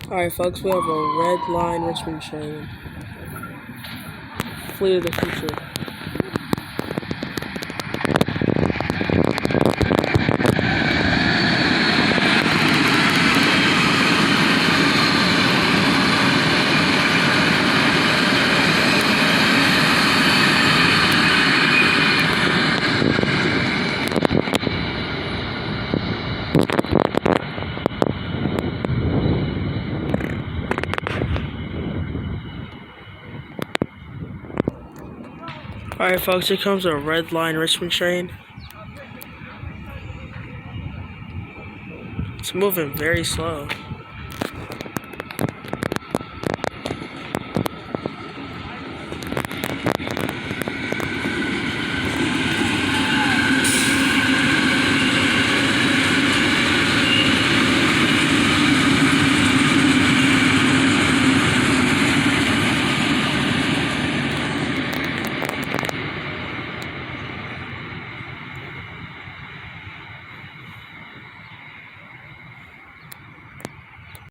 Alright, folks, we have a red line Richmond train. Fleet of the future. Alright, folks, here comes a red line Richmond train. It's moving very slow.